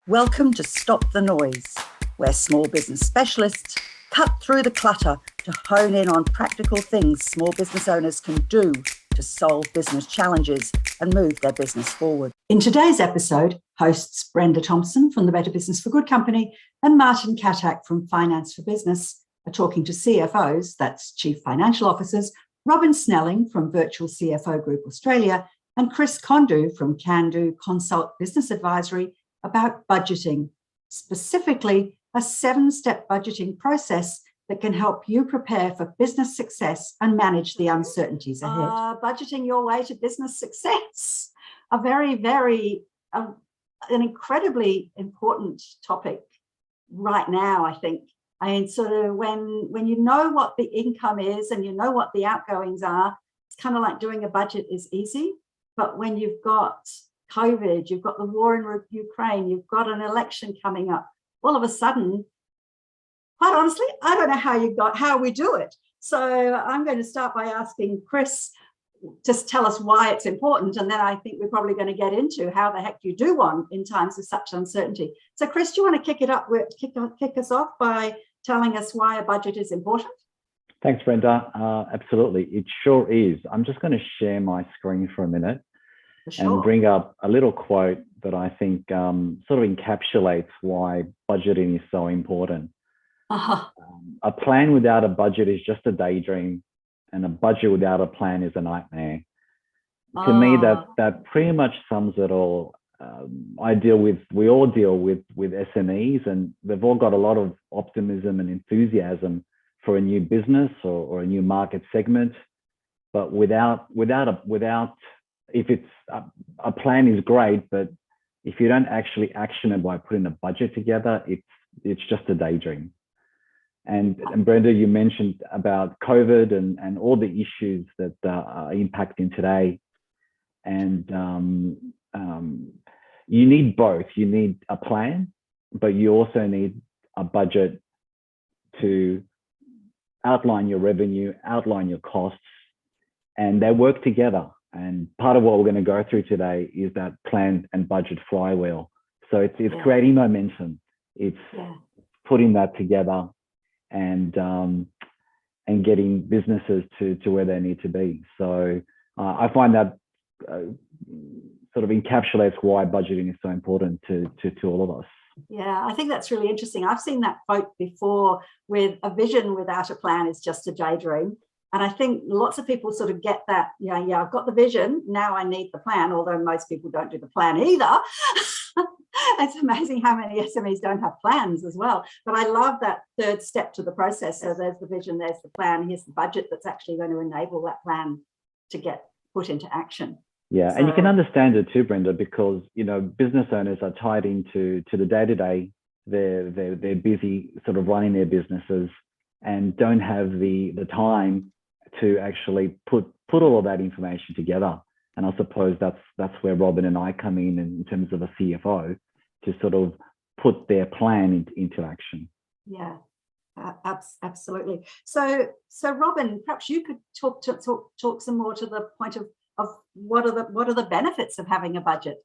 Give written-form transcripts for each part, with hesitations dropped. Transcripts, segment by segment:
Welcome to Stop the Noise, where small business specialists cut through the clutter to hone in on practical things small business owners can do to solve business challenges and move their business forward. In today's episode, hosts Brenda Thompson from the Better Business for Good company and Martin Katak from Finance for Business are talking to CFOs, that's Chief Financial Officers, Robin Snelling from Virtual CFO Group Australia and Chris Kondu from Can-Do Consult Business Advisory about budgeting, specifically a 7-step budgeting process that can help you prepare for business success and manage the uncertainties ahead. Budgeting your way to business success, a very, an incredibly important topic right now, I think. I mean, sort of when you know what the income is and you know what the outgoings are, it's kind of like doing a budget is easy. But when you've got COVID, you've got the war in Ukraine, you've got an election coming up, all of a sudden, quite honestly, I don't know how we do it. So I'm going to start by asking Chris, just tell us why it's important. And then I think we're probably going to get into how the heck you do one in times of such uncertainty. So Chris, do you want to kick us off by telling us why a budget is important? Thanks, Brenda. Absolutely. It sure is. I'm just going to share my screen for a minute and bring up a little quote that I think sort of encapsulates why budgeting is so important. A plan without a budget is just a daydream, and a budget without a plan is a nightmare. To me, that pretty much sums it all. We all deal with SMEs, and they've all got a lot of optimism and enthusiasm for a new business or a new market segment. But if it's a plan is great, but if you don't actually action it by putting a budget together, it's just a daydream. And Brenda, you mentioned about COVID and all the issues that are impacting today. And you need both. You need a plan, but you also need a budget to outline your revenue, outline your costs, and they work together. And part of what we're going to go through today is that plan and budget flywheel. So it's creating momentum. It's putting that together and getting businesses to where they need to be. So I find that sort of encapsulates why budgeting is so important to all of us. Yeah, I think that's really interesting. I've seen that quote before with a vision without a plan is just a daydream. And I think lots of people sort of get that, I've got the vision, now I need the plan, although most people don't do the plan either. It's amazing how many SMEs don't have plans as well. But I love that third step to the process. So there's the vision, there's the plan, here's the budget that's actually going to enable that plan to get put into action. Yeah, and you can understand it too, Brenda, because, business owners are tied into the day-to-day. They're busy sort of running their businesses and don't have the time to actually put all of that information together. And I suppose that's where Robin and I come in terms of a CFO to sort of put their plan into action. Yeah, absolutely. So Robin, perhaps you could talk some more to the point of what are the benefits of having a budget?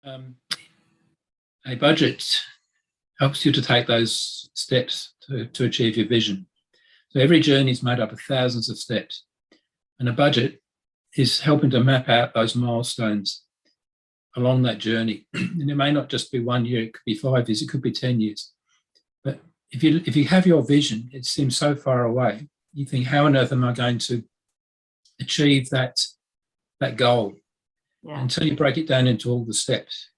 A budget helps you to take those steps to achieve your vision. So every journey is made up of thousands of steps, and a budget is helping to map out those milestones along that journey. And it may not just be 1 year, it could be 5 years, it could be 10 years. But if you have your vision, it seems so far away. You think, how on earth am I going to achieve that goal? Yeah. Until you break it down into all the steps.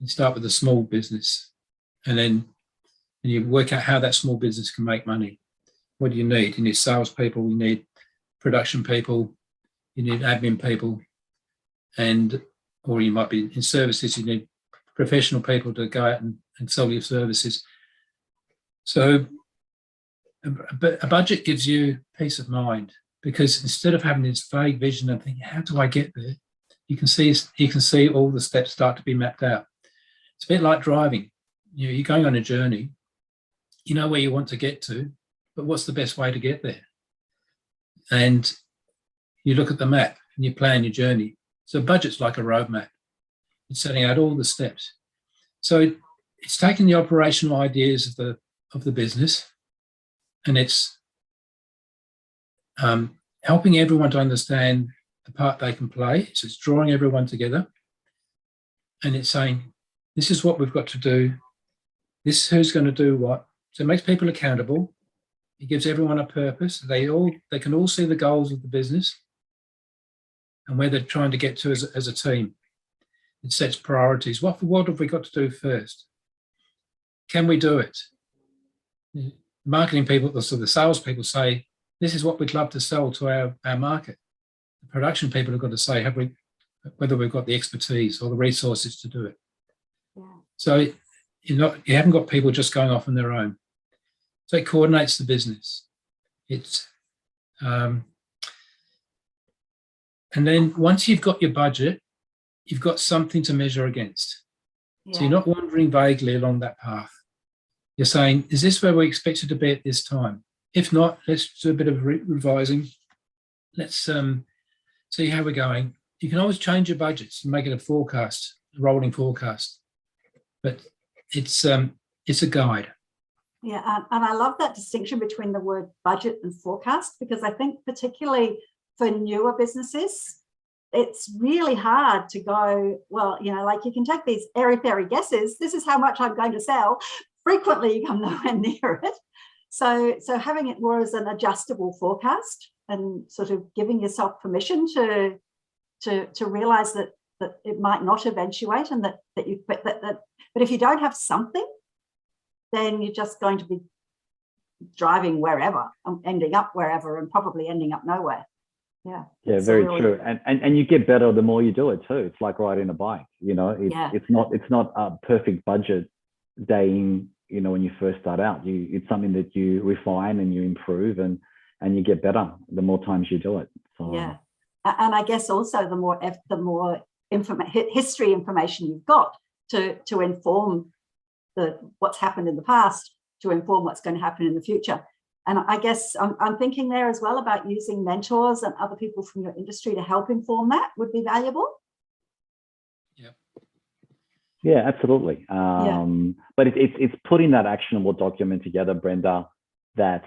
You start with a small business, and then you work out how that small business can make money. What do you need? You need salespeople, you need production people, you need admin people, or you might be in services, you need professional people to go out and sell your services. So a budget gives you peace of mind, because instead of having this vague vision and thinking, how do I get there? You can see all the steps start to be mapped out. It's a bit like driving. You're going on a journey. You know where you want to get to, but what's the best way to get there? And you look at the map and you plan your journey. So a budget's like a roadmap. It's setting out all the steps. So it's taking the operational ideas of the business, and it's helping everyone to understand the part they can play. So it's drawing everyone together, and it's saying, this is what we've got to do. This is who's going to do what. So it makes people accountable. It gives everyone a purpose. They can all see the goals of the business and where they're trying to get to as a team. It sets priorities. What have we got to do first? Can we do it? The marketing people, so the sales people say, this is what we'd love to sell to our market. The production people have got to say, whether we've got the expertise or the resources to do it. Yeah. So you haven't got people just going off on their own. So it coordinates the business. It's and then once you've got your budget, you've got something to measure against. Yeah. So you're not wandering vaguely along that path. You're saying, is this where we expected to be at this time? If not, let's do a bit of revising. Let's see how we're going. You can always change your budgets and make it a forecast, a rolling forecast. But it's a guide. Yeah, and I love that distinction between the word budget and forecast, because I think particularly for newer businesses, it's really hard to go, well, like you can take these airy-fairy guesses. This is how much I'm going to sell. Frequently, you come nowhere near it. So having it more as an adjustable forecast and sort of giving yourself permission to realize that it might not eventuate, and but if you don't have something, then you're just going to be driving wherever, ending up wherever, and probably ending up nowhere. Yeah. Yeah, very true. And you get better the more you do it too. It's like riding a bike. It's not a perfect budget day in. When you first start out, it's something that you refine and you improve, and you get better the more times you do it. So yeah, and I guess also the more history information you've got to inform what's happened in the past, to inform what's going to happen in the future. And I guess I'm thinking there as well about using mentors and other people from your industry to help inform that would be valuable. Yeah, absolutely. But it's putting that actionable document together, Brenda, that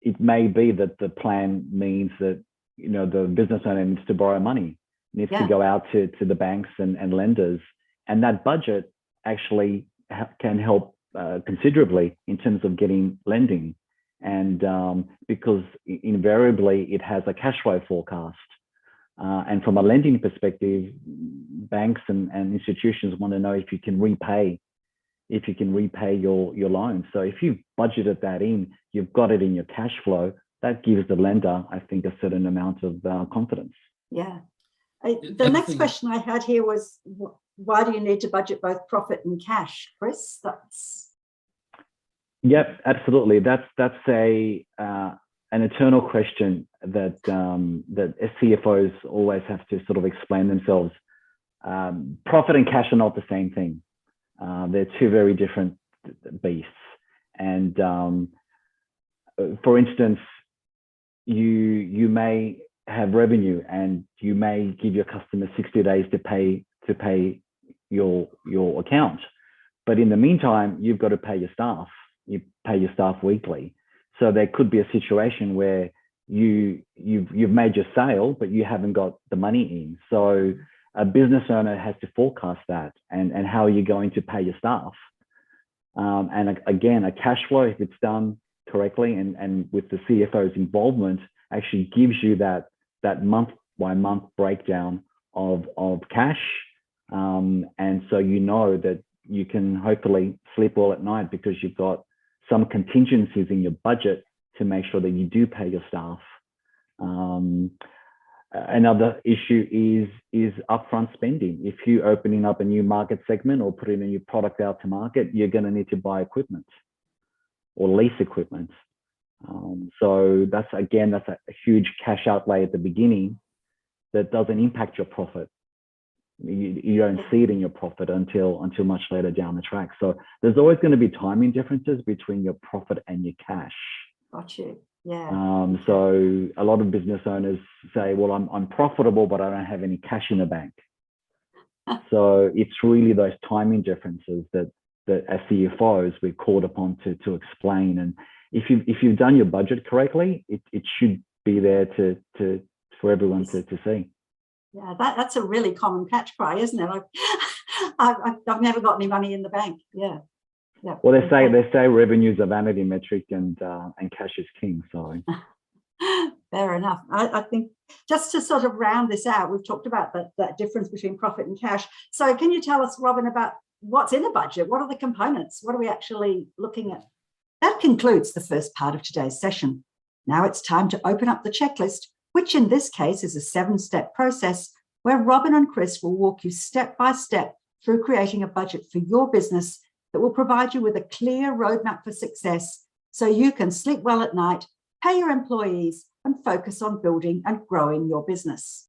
it may be that the plan means that, the business owner needs to borrow money, needs to go out to the banks and lenders. And that budget actually can help considerably in terms of getting lending. And because invariably it has a cash flow forecast. And from a lending perspective, banks and institutions want to know if you can repay your loan. So if you've budgeted that in, you've got it in your cash flow, that gives the lender, I think, a certain amount of confidence. Yeah. The next question I had here was, why do you need to budget both profit and cash, Chris? Yep, absolutely. That's an eternal question that CFOs always have to sort of explain themselves. Profit and cash are not the same thing. They're two very different beasts. And for instance, you may have revenue and you may give your customer 60 days to pay your account. But in the meantime, you've got to pay your staff. You pay your staff weekly. So there could be a situation where you've made your sale, but you haven't got the money in. So a business owner has to forecast that and how are you going to pay your staff. And again, a cash flow, if it's done correctly and with the CFO's involvement, actually gives you that month by month breakdown of cash. And so that you can hopefully sleep well at night because you've got some contingencies in your budget to make sure that you do pay your staff. Another issue is upfront spending. If you're opening up a new market segment or putting a new product out to market, you're going to need to buy equipment or lease equipment. So that's a huge cash outlay at the beginning that doesn't impact your profit. You don't see it in your profit until much later down the track. So there's always going to be timing differences between your profit and your cash. Got you. Yeah. So a lot of business owners say, well, I'm profitable, but I don't have any cash in the bank. So it's really those timing differences that as CFOs we're called upon to explain. And if you've done your budget correctly, it should be there for everyone to see. Yeah, that's a really common catch cry, isn't it? I've never got any money in the bank. Yeah. Yeah. Well, they say revenue's a vanity metric and cash is king. So fair enough. I think just to sort of round this out, we've talked about that difference between profit and cash. So can you tell us, Robin, about what's in a budget? What are the components? What are we actually looking at? That concludes the first part of today's session. Now it's time to open up the checklist, which in this case is a 7-step process where Robin and Chris will walk you step by step through creating a budget for your business that will provide you with a clear roadmap for success so you can sleep well at night, pay your employees, and focus on building and growing your business.